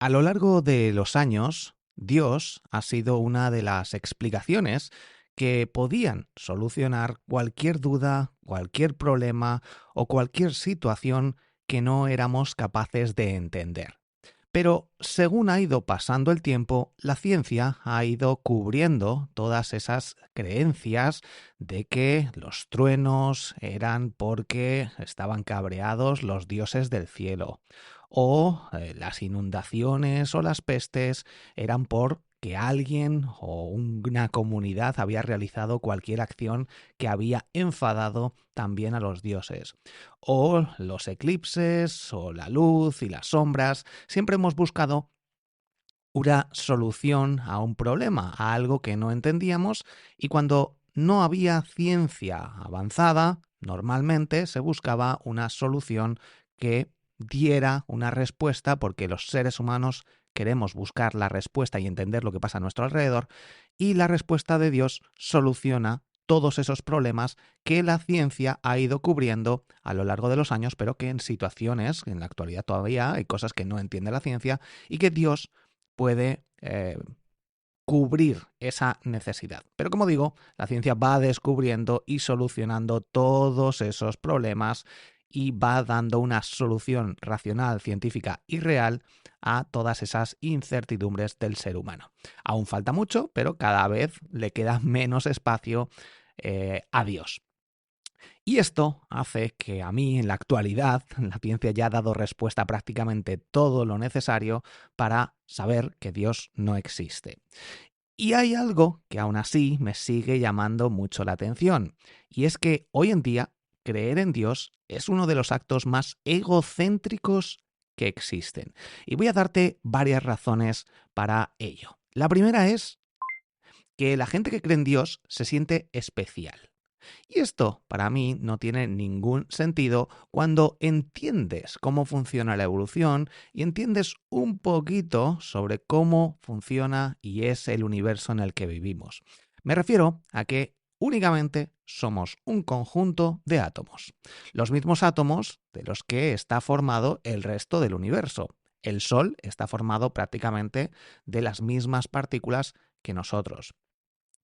A lo largo de los años, Dios ha sido una de las explicaciones que podían solucionar cualquier duda, cualquier problema o cualquier situación que no éramos capaces de entender. Pero según ha ido pasando el tiempo, la ciencia ha ido cubriendo todas esas creencias de que los truenos eran porque estaban cabreados los dioses del cielo, o las inundaciones o las pestes eran por que alguien o una comunidad había realizado cualquier acción que había enfadado también a los dioses. O los eclipses, o la luz y las sombras. Siempre hemos buscado una solución a un problema, a algo que no entendíamos, y cuando no había ciencia avanzada, normalmente se buscaba una solución que diera una respuesta, porque los seres humanos queremos buscar la respuesta y entender lo que pasa a nuestro alrededor, y la respuesta de Dios soluciona todos esos problemas que la ciencia ha ido cubriendo a lo largo de los años, pero que en situaciones, en la actualidad todavía hay cosas que no entiende la ciencia y que Dios puede cubrir esa necesidad. Pero como digo, la ciencia va descubriendo y solucionando todos esos problemas y va dando una solución racional, científica y real a todas esas incertidumbres del ser humano. Aún falta mucho, pero cada vez le queda menos espacio a Dios. Y esto hace que a mí, en la actualidad, la ciencia ya ha dado respuesta a prácticamente todo lo necesario para saber que Dios no existe. Y hay algo que aún así me sigue llamando mucho la atención, y es que hoy en día creer en Dios es uno de los actos más egocéntricos que existen. Y voy a darte varias razones para ello. La primera es que la gente que cree en Dios se siente especial. Y esto, para mí, no tiene ningún sentido cuando entiendes cómo funciona la evolución y entiendes un poquito sobre cómo funciona y es el universo en el que vivimos. Me refiero a que únicamente somos un conjunto de átomos, los mismos átomos de los que está formado el resto del universo. El Sol está formado prácticamente de las mismas partículas que nosotros.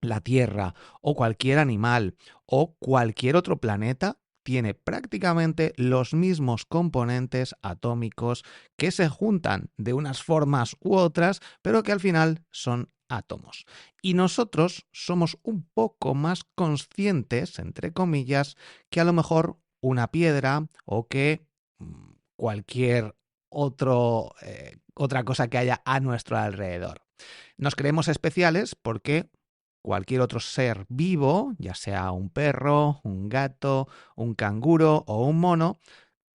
La Tierra o cualquier animal o cualquier otro planeta tiene prácticamente los mismos componentes atómicos que se juntan de unas formas u otras, pero que al final son átomos. Y nosotros somos un poco más conscientes, entre comillas, que a lo mejor una piedra o que cualquier otra cosa que haya a nuestro alrededor. Nos creemos especiales porque cualquier otro ser vivo, ya sea un perro, un gato, un canguro o un mono,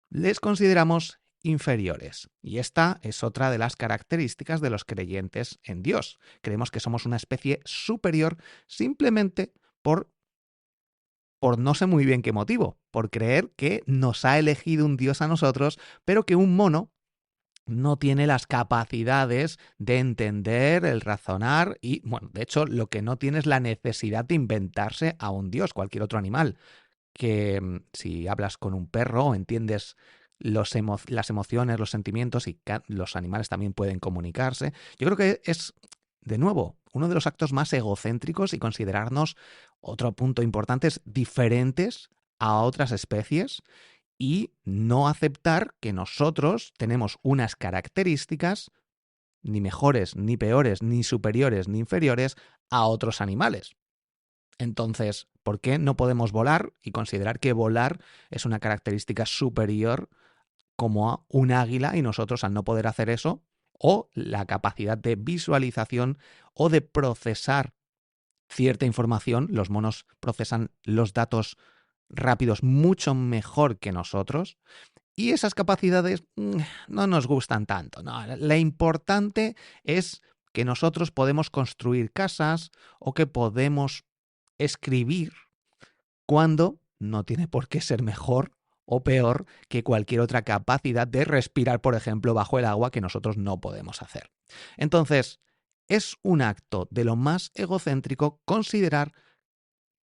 les consideramos inferiores. Y esta es otra de las características de los creyentes en Dios. Creemos que somos una especie superior simplemente por no sé muy bien qué motivo, por creer que nos ha elegido un Dios a nosotros, pero que un mono no tiene las capacidades de entender, el razonar y, bueno, de hecho, lo que no tiene es la necesidad de inventarse a un dios, cualquier otro animal, que si hablas con un perro o entiendes las emociones, los sentimientos y los animales también pueden comunicarse. Yo creo que es, de nuevo, uno de los actos más egocéntricos y considerarnos, otro punto importante, es diferentes a otras especies y no aceptar que nosotros tenemos unas características ni mejores, ni peores, ni superiores, ni inferiores a otros animales. Entonces, ¿por qué no podemos volar y considerar que volar es una característica superior como a un águila y nosotros al no poder hacer eso, o la capacidad de visualización o de procesar cierta información? Los monos procesan los datos rápidos mucho mejor que nosotros y esas capacidades no nos gustan tanto. No, lo importante es que nosotros podemos construir casas o que podemos escribir cuando no tiene por qué ser mejor o peor que cualquier otra capacidad de respirar, por ejemplo, bajo el agua que nosotros no podemos hacer. Entonces, es un acto de lo más egocéntrico considerar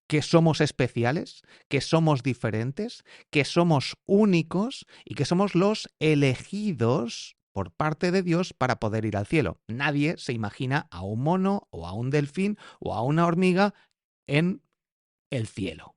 que somos especiales, que somos diferentes, que somos únicos y que somos los elegidos por parte de Dios para poder ir al cielo. Nadie se imagina a un mono o a un delfín o a una hormiga en el cielo,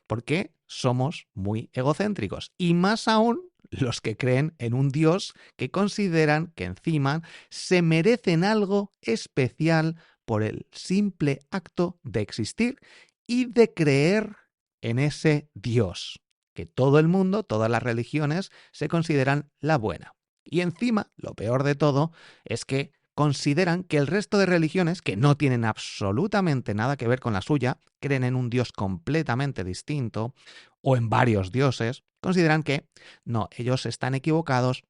porque somos muy egocéntricos y más aún los que creen en un Dios que consideran que encima se merecen algo especial por el simple acto de existir y de creer en ese Dios, que todo el mundo, todas las religiones, se consideran la buena. Y encima, lo peor de todo, es que consideran que el resto de religiones, que no tienen absolutamente nada que ver con la suya, creen en un Dios completamente distinto, o en varios dioses, consideran que no, ellos están equivocados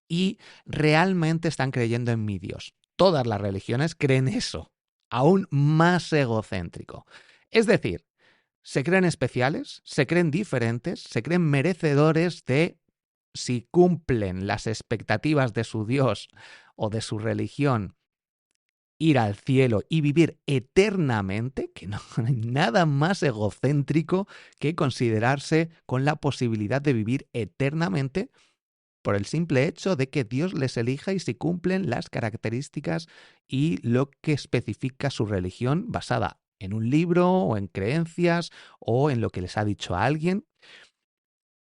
y realmente están creyendo en mi Dios. Todas las religiones creen eso, aún más egocéntrico. Es decir, se creen especiales, se creen diferentes, se creen merecedores de, si cumplen las expectativas de su Dios o de su religión, ir al cielo y vivir eternamente, que no hay nada más egocéntrico que considerarse con la posibilidad de vivir eternamente por el simple hecho de que Dios les elija y si cumplen las características y lo que especifica su religión basada en un libro o en creencias o en lo que les ha dicho a alguien,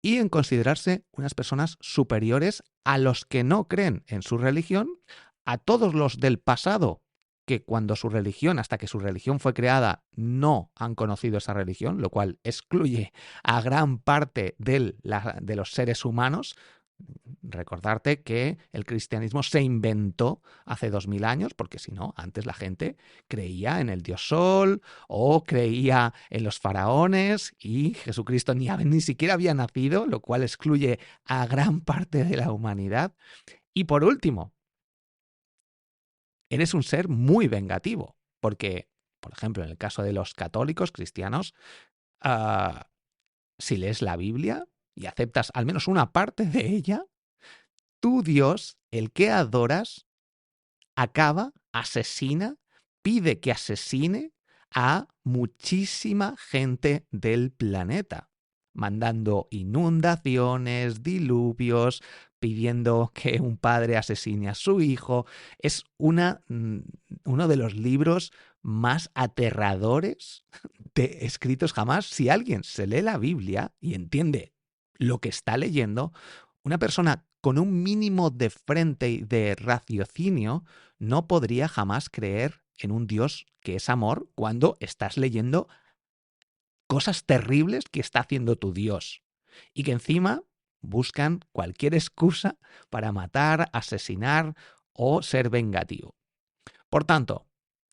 y en considerarse unas personas superiores a los que no creen en su religión, a todos los del pasado que cuando su religión, hasta que su religión fue creada, no han conocido esa religión, lo cual excluye a gran parte de los seres humanos. Recordarte que el cristianismo se inventó hace 2000 años, porque si no, antes la gente creía en el dios Sol o creía en los faraones y Jesucristo ni siquiera había nacido, lo cual excluye a gran parte de la humanidad. Y por último, eres un ser muy vengativo, porque, por ejemplo, en el caso de los católicos cristianos, si lees la Biblia y aceptas al menos una parte de ella, tu Dios, el que adoras, asesina, pide que asesine a muchísima gente del planeta, mandando inundaciones, diluvios, pidiendo que un padre asesine a su hijo. Es uno de los libros más aterradores escritos jamás. Si alguien se lee la Biblia y entiende lo que está leyendo, una persona con un mínimo de frente y de raciocinio no podría jamás creer en un Dios que es amor cuando estás leyendo cosas terribles que está haciendo tu Dios y que encima buscan cualquier excusa para matar, asesinar o ser vengativo. Por tanto,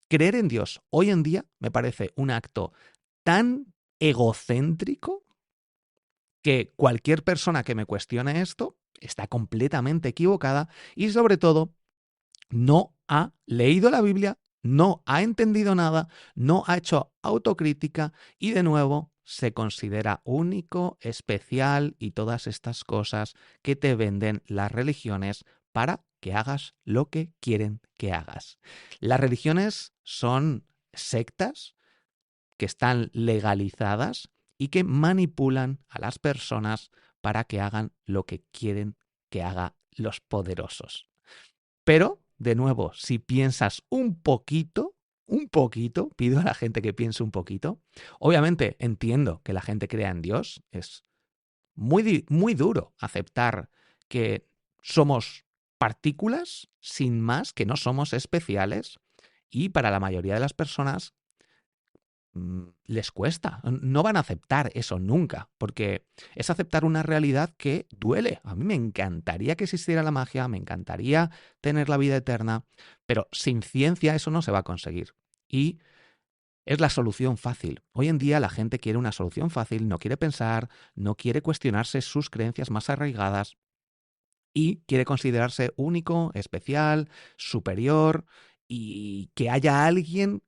creer en Dios hoy en día me parece un acto tan egocéntrico que cualquier persona que me cuestione esto está completamente equivocada y sobre todo no ha leído la Biblia, no ha entendido nada, no ha hecho autocrítica y de nuevo se considera único, especial y todas estas cosas que te venden las religiones para que hagas lo que quieren que hagas. Las religiones son sectas que están legalizadas y que manipulan a las personas para que hagan lo que quieren que hagan los poderosos. Pero, de nuevo, si piensas un poquito, pido a la gente que piense un poquito. Obviamente entiendo que la gente crea en Dios. Es muy duro aceptar que somos partículas sin más, que no somos especiales. Y para la mayoría de las personas les cuesta, no van a aceptar eso nunca, porque es aceptar una realidad que duele. A mí me encantaría que existiera la magia, me encantaría tener la vida eterna, pero sin ciencia eso no se va a conseguir. Y es la solución fácil. Hoy en día la gente quiere una solución fácil, no quiere pensar, no quiere cuestionarse sus creencias más arraigadas y quiere considerarse único, especial, superior y que haya alguien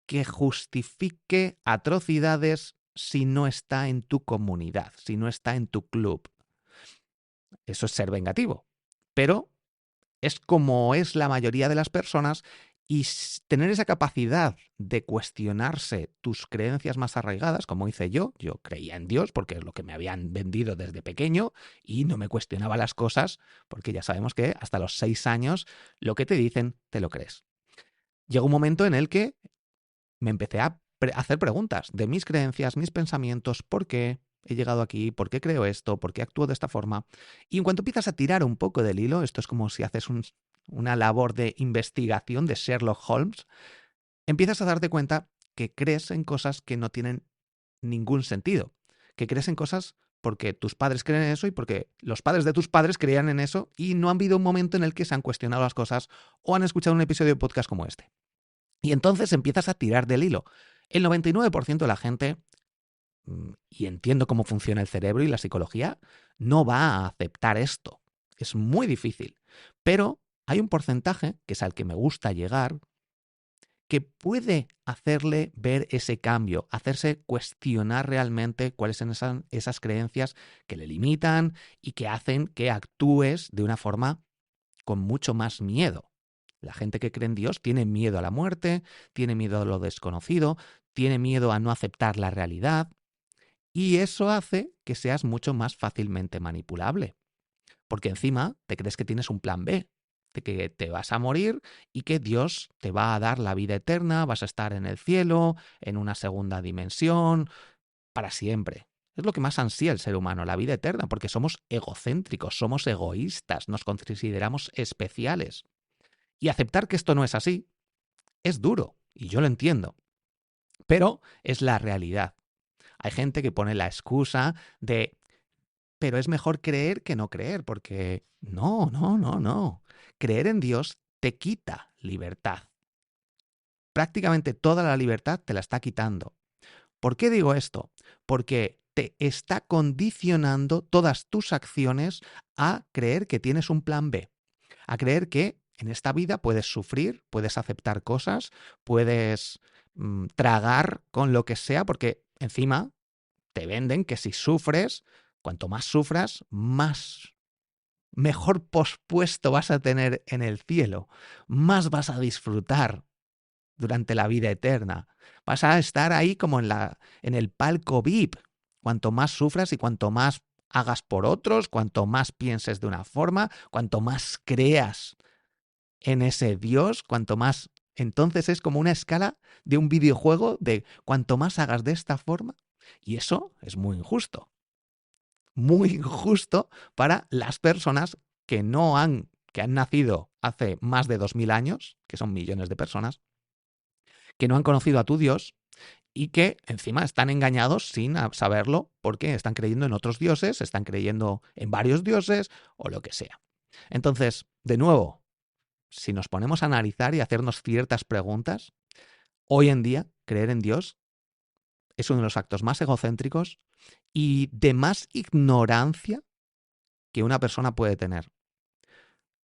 que justifique atrocidades si no está en tu comunidad, si no está en tu club. Eso es ser vengativo. Pero es como es la mayoría de las personas Y tener esa capacidad de cuestionarse tus creencias más arraigadas, como hice yo creía en Dios porque es lo que me habían vendido desde pequeño y no me cuestionaba las cosas porque ya sabemos que hasta los 6 años lo que te dicen te lo crees. Llegó un momento en el que me empecé a hacer preguntas de mis creencias, mis pensamientos, por qué he llegado aquí, por qué creo esto, por qué actúo de esta forma. Y en cuanto empiezas a tirar un poco del hilo, esto es como si haces una labor de investigación de Sherlock Holmes, empiezas a darte cuenta que crees en cosas que no tienen ningún sentido, que crees en cosas porque tus padres creen en eso y porque los padres de tus padres creían en eso y no han habido un momento en el que se han cuestionado las cosas o han escuchado un episodio de podcast como este. Y entonces empiezas a tirar del hilo. El 99% de la gente, y entiendo cómo funciona el cerebro y la psicología, no va a aceptar esto. Es muy difícil. Pero hay un porcentaje, que es al que me gusta llegar, que puede hacerle ver ese cambio, hacerse cuestionar realmente cuáles son esas creencias que le limitan y que hacen que actúes de una forma con mucho más miedo. La gente que cree en Dios tiene miedo a la muerte, tiene miedo a lo desconocido, tiene miedo a no aceptar la realidad, y eso hace que seas mucho más fácilmente manipulable. Porque encima te crees que tienes un plan B, de que te vas a morir y que Dios te va a dar la vida eterna, vas a estar en el cielo, en una segunda dimensión, para siempre. Es lo que más ansía el ser humano, la vida eterna, porque somos egocéntricos, somos egoístas, nos consideramos especiales. Y aceptar que esto no es así es duro, y yo lo entiendo, pero es la realidad. Hay gente que pone la excusa de pero es mejor creer que no creer, porque no, no, no, no. Creer en Dios te quita libertad. Prácticamente toda la libertad te la está quitando. ¿Por qué digo esto? Porque te está condicionando todas tus acciones a creer que tienes un plan B, a creer que en esta vida puedes sufrir, puedes aceptar cosas, puedes tragar con lo que sea, porque encima te venden que si sufres, cuanto más sufras, más mejor pospuesto vas a tener en el cielo, más vas a disfrutar durante la vida eterna. Vas a estar ahí como en el palco VIP. Cuanto más sufras y cuanto más hagas por otros, cuanto más pienses de una forma, cuanto más creas en ese Dios, cuanto más... Entonces es como una escala de un videojuego de cuanto más hagas de esta forma. Y eso es muy injusto para las personas que han nacido hace más de 2000 años, que son millones de personas, que no han conocido a tu Dios y que encima están engañados sin saberlo porque están creyendo en otros dioses, están creyendo en varios dioses o lo que sea. Entonces, de nuevo, si nos ponemos a analizar y hacernos ciertas preguntas, hoy en día creer en Dios es uno de los actos más egocéntricos y de más ignorancia que una persona puede tener.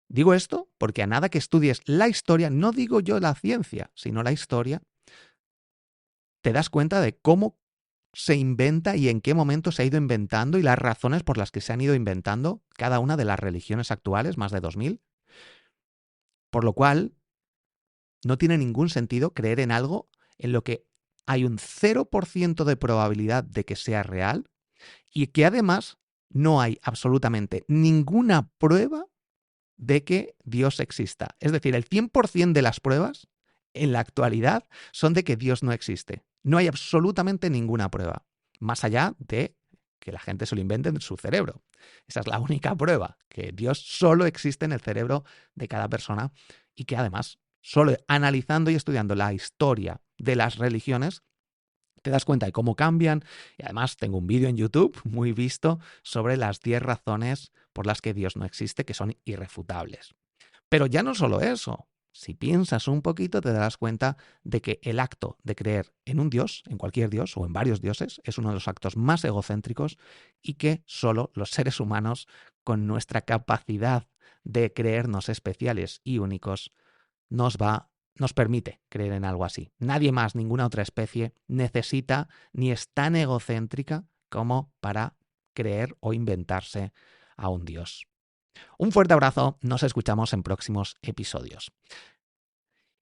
Digo esto porque a nada que estudies la historia, no digo yo la ciencia, sino la historia, te das cuenta de cómo se inventa y en qué momento se ha ido inventando y las razones por las que se han ido inventando cada una de las religiones actuales, más de 2000. Por lo cual, no tiene ningún sentido creer en algo en lo que hay un 0% de probabilidad de que sea real y que además no hay absolutamente ninguna prueba de que Dios exista. Es decir, el 100% de las pruebas en la actualidad son de que Dios no existe. No hay absolutamente ninguna prueba, más allá de que la gente se lo invente en su cerebro. Esa es la única prueba, que Dios solo existe en el cerebro de cada persona y que además, solo analizando y estudiando la historia de las religiones, te das cuenta de cómo cambian y además tengo un vídeo en YouTube muy visto sobre las 10 razones por las que Dios no existe, que son irrefutables. Pero ya no solo eso. Si piensas un poquito te darás cuenta de que el acto de creer en un Dios, en cualquier Dios o en varios dioses, es uno de los actos más egocéntricos y que solo los seres humanos, con nuestra capacidad de creernos especiales y únicos, nos permite creer en algo así. Nadie más, ninguna otra especie, necesita ni es tan egocéntrica como para creer o inventarse a un Dios. Un fuerte abrazo, nos escuchamos en próximos episodios.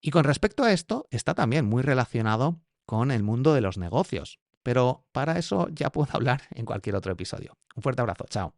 Y con respecto a esto, está también muy relacionado con el mundo de los negocios. Pero para eso ya puedo hablar en cualquier otro episodio. Un fuerte abrazo, chao.